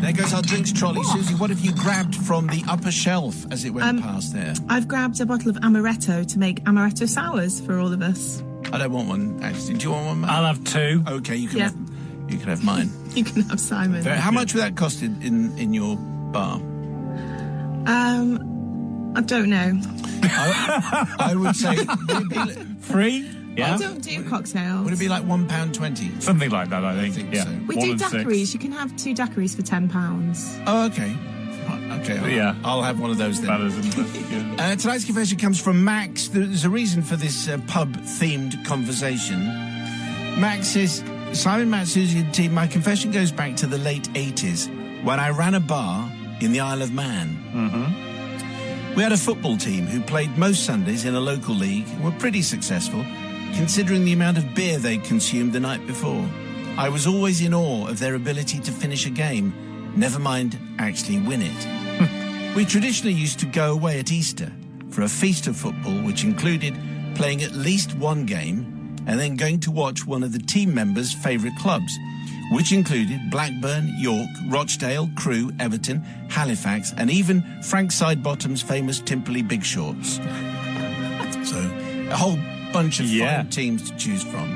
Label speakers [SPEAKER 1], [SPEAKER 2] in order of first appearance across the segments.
[SPEAKER 1] There goes our drinks trolley. Susie, what have you grabbed from the upper shelf as it went past there?
[SPEAKER 2] I've grabbed a bottle of amaretto to make amaretto sours for all of us.
[SPEAKER 1] I don't want one, actually. Do you want one, Matt?
[SPEAKER 3] I'll have 2.
[SPEAKER 1] Okay, you can have mine.
[SPEAKER 2] You can have Simon.
[SPEAKER 1] How much would that cost in your bar?
[SPEAKER 2] I don't know.
[SPEAKER 1] I would say...
[SPEAKER 3] Free? Yeah.
[SPEAKER 2] I don't do cocktails.
[SPEAKER 1] Would it be like £1.20?
[SPEAKER 3] Something like that, I think. Yeah.
[SPEAKER 1] so.
[SPEAKER 2] We do daiquiris. You can have 2 daiquiris for £10.
[SPEAKER 1] Oh, okay. Okay, I'll have one of those then.
[SPEAKER 3] That isn't it?
[SPEAKER 1] Tonight's confession comes from Max. There's a reason for this pub-themed conversation. Max says, Simon, Matt, Susie and team, my confession goes back to the late 80s when I ran a bar in the Isle of Man.
[SPEAKER 3] Mm-hmm.
[SPEAKER 1] We had a football team who played most Sundays in a local league and were pretty successful, considering the amount of beer they'd consumed the night before. I was always in awe of their ability to finish a game, never mind actually win it. We traditionally used to go away at Easter for a feast of football, which included playing at least one game and then going to watch one of the team members' favourite clubs, which included Blackburn, York, Rochdale, Crewe, Everton, Halifax, and even Frank Sidebottom's famous Timperley Big Shorts. So, a whole bunch of fine teams to choose from.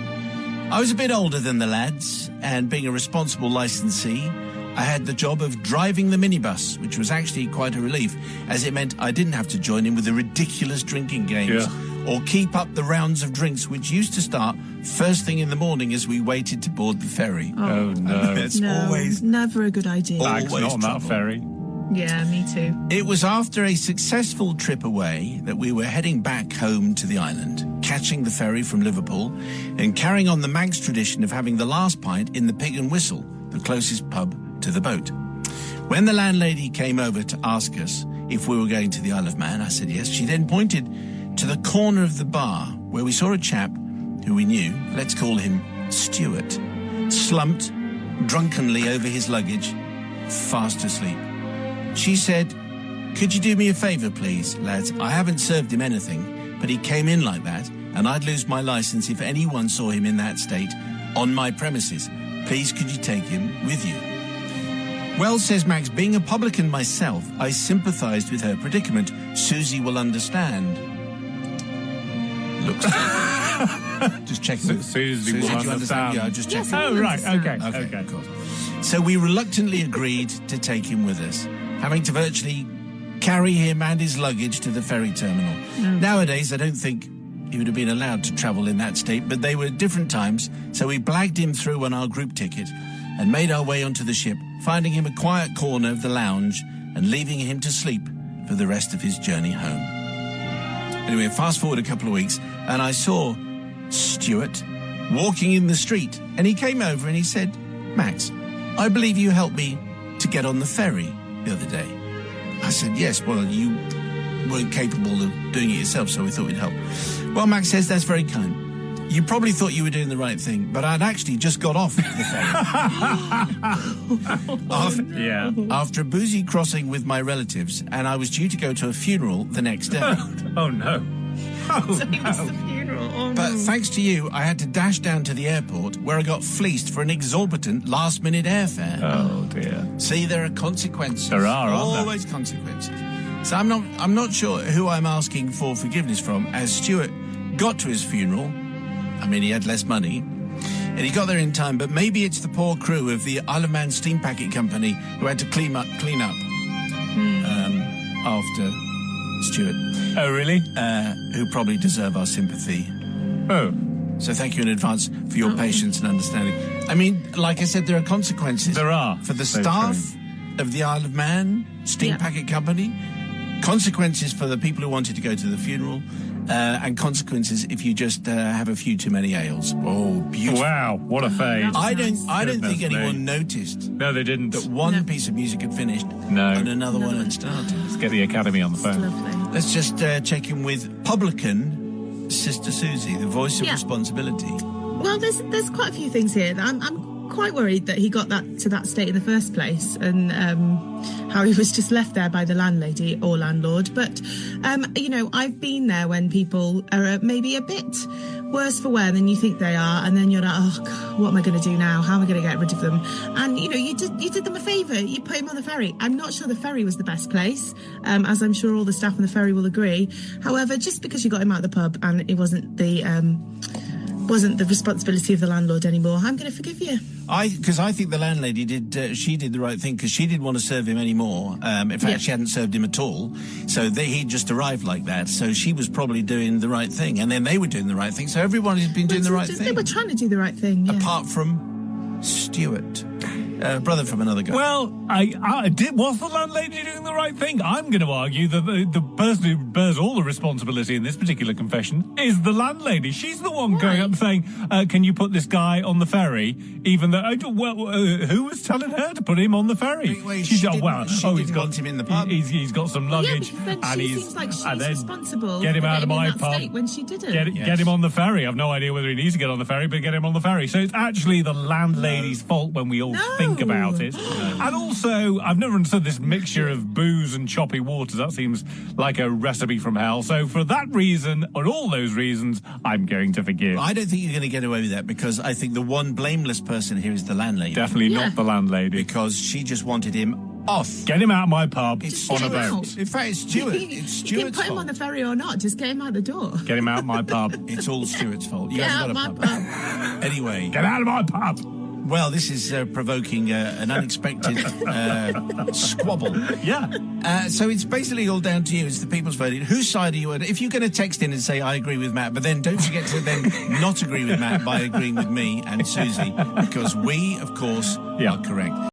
[SPEAKER 1] I was a bit older than the lads, and being a responsible licensee, I had the job of driving the minibus, which was actually quite a relief, as it meant I didn't have to join in with the ridiculous drinking games or keep up the rounds of drinks, which used to start first thing in the morning as we waited to board the ferry.
[SPEAKER 3] Oh, no.
[SPEAKER 1] It's always
[SPEAKER 2] never a good idea.
[SPEAKER 3] Bag's not on that ferry.
[SPEAKER 2] Yeah, me too.
[SPEAKER 1] It was after a successful trip away that we were heading back home to the island, catching the ferry from Liverpool and carrying on the Manx tradition of having the last pint in the Pig and Whistle, the closest pub to the boat. When the landlady came over to ask us if we were going to the Isle of Man, I said yes. She then pointed to the corner of the bar where we saw a chap who we knew, let's call him Stuart, slumped drunkenly over his luggage, fast asleep. She said, could you do me a favour, please, lads? I haven't served him anything, but he came in like that, and I'd lose my licence if anyone saw him in that state on my premises. Please, could you take him with you? Well, says Max, being a publican myself, I sympathised with her predicament. Susie will understand. Looks just checking.
[SPEAKER 3] Susie will understand.
[SPEAKER 1] Yeah, just checking.
[SPEAKER 2] Yes,
[SPEAKER 3] Oh, right, okay.
[SPEAKER 1] Of course. So we reluctantly agreed to take him with us, having to virtually carry him and his luggage to the ferry terminal. Nowadays, I don't think he would have been allowed to travel in that state, but they were different times, so we blagged him through on our group ticket and made our way onto the ship, finding him a quiet corner of the lounge and leaving him to sleep for the rest of his journey home. Anyway, fast forward a couple of weeks, and I saw Stuart walking in the street, and he came over and he said, Max, I believe you helped me to get on the ferry the other day. I said, yes, well, you weren't capable of doing it yourself, so we thought we'd help. Well, Max says, that's very kind. You probably thought you were doing the right thing, but I'd actually just got off the ferry. After a boozy crossing with my relatives, and I was due to go to a funeral the next day.
[SPEAKER 3] Oh, no.
[SPEAKER 2] So it was the funeral. Oh,
[SPEAKER 1] but thanks to you, I had to dash down to the airport where I got fleeced for an exorbitant last-minute airfare.
[SPEAKER 3] Oh, dear.
[SPEAKER 1] See, there are consequences.
[SPEAKER 3] There are, aren't there?
[SPEAKER 1] Always consequences. So I'm not sure who I'm asking for forgiveness from, as Stuart got to his funeral. I mean, he had less money, and he got there in time, but maybe it's the poor crew of the Isle of Man Steam Packet Company who had to clean up after Stuart.
[SPEAKER 3] Oh, really?
[SPEAKER 1] Who probably deserve our sympathy.
[SPEAKER 3] Oh.
[SPEAKER 1] So thank you in advance for your patience and understanding. I mean, like I said, there are consequences.
[SPEAKER 3] There are.
[SPEAKER 1] For the staff of the Isle of Man Steam Packet Company, consequences for the people who wanted to go to the funeral, and consequences if you just have a few too many ales. Oh, beautiful.
[SPEAKER 3] Wow, what a fade.
[SPEAKER 1] I don't think anyone noticed.
[SPEAKER 3] No, they didn't.
[SPEAKER 1] That one piece of music had finished and another one had started.
[SPEAKER 3] Let's get the Academy on the phone.
[SPEAKER 2] Lovely.
[SPEAKER 1] Let's just check in with publican Sister Susie, the voice of responsibility.
[SPEAKER 2] Well, there's quite a few things here. I'm quite worried that he got that to that state in the first place, and how he was just left there by the landlady or landlord. But I've been there when people are maybe a bit worse for wear than you think they are, and then you're like, oh God, what am I going to do now? How am I going to get rid of them? And you did them a favour. You put him on the ferry. I'm not sure the ferry was the best place, as I'm sure all the staff on the ferry will agree. However, just because you got him out of the pub and it wasn't the responsibility of the landlord anymore, I'm going to forgive you.
[SPEAKER 1] Because I think the landlady did the right thing, because she didn't want to serve him anymore. In fact, she hadn't served him at all. So he just arrived like that. So she was probably doing the right thing. And then they were doing the right thing. So everyone has been doing the right thing.
[SPEAKER 2] They were trying to do the right thing, yeah.
[SPEAKER 1] Apart from Stuart. Brother from another guy.
[SPEAKER 3] Well, was the landlady doing the right thing? I'm going to argue that the person who bears all the responsibility in this particular confession is the landlady. She's the one going up and saying, can you put this guy on the ferry? Even though, who was telling her to put him on the ferry?
[SPEAKER 1] She didn't want him in the pub.
[SPEAKER 3] He's got some luggage.
[SPEAKER 2] Yeah, but then
[SPEAKER 3] and
[SPEAKER 2] she
[SPEAKER 3] he's,
[SPEAKER 2] seems like she's
[SPEAKER 3] and then
[SPEAKER 2] responsible.
[SPEAKER 3] Get him out of my pub.
[SPEAKER 2] When she didn't.
[SPEAKER 3] Get him on the ferry. I've no idea whether he needs to get on the ferry, but get him on the ferry. So it's actually the landlady's fault when we all think about it. And also, I've never understood this mixture of booze and choppy waters. That seems like a recipe from hell. So for that reason, and all those reasons, I'm going to forgive.
[SPEAKER 1] I don't think you're going to get away with that, because I think the one blameless person here is the landlady.
[SPEAKER 3] Definitely not the landlady.
[SPEAKER 1] Because she just wanted him off.
[SPEAKER 3] Get him out of my pub
[SPEAKER 2] Just
[SPEAKER 3] on
[SPEAKER 2] get
[SPEAKER 3] a
[SPEAKER 2] him
[SPEAKER 3] boat.
[SPEAKER 2] out.
[SPEAKER 1] In fact, it's Stuart. It's Stuart's
[SPEAKER 2] You can put him
[SPEAKER 1] fault.
[SPEAKER 2] on the ferry or not. Just get him out the door.
[SPEAKER 3] Get him out of my pub.
[SPEAKER 1] It's all Stuart's fault. You
[SPEAKER 2] Get
[SPEAKER 1] haven't
[SPEAKER 2] out
[SPEAKER 1] got a
[SPEAKER 2] my
[SPEAKER 1] pub. Anyway.
[SPEAKER 3] Get out of my pub.
[SPEAKER 1] Well, this is provoking an unexpected squabble.
[SPEAKER 3] Yeah.
[SPEAKER 1] So it's basically all down to you. It's the people's verdict. Whose side are you on? If you're going to text in and say, I agree with Matt, but then don't forget to then not agree with Matt by agreeing with me and Susie, because we, of course, are correct.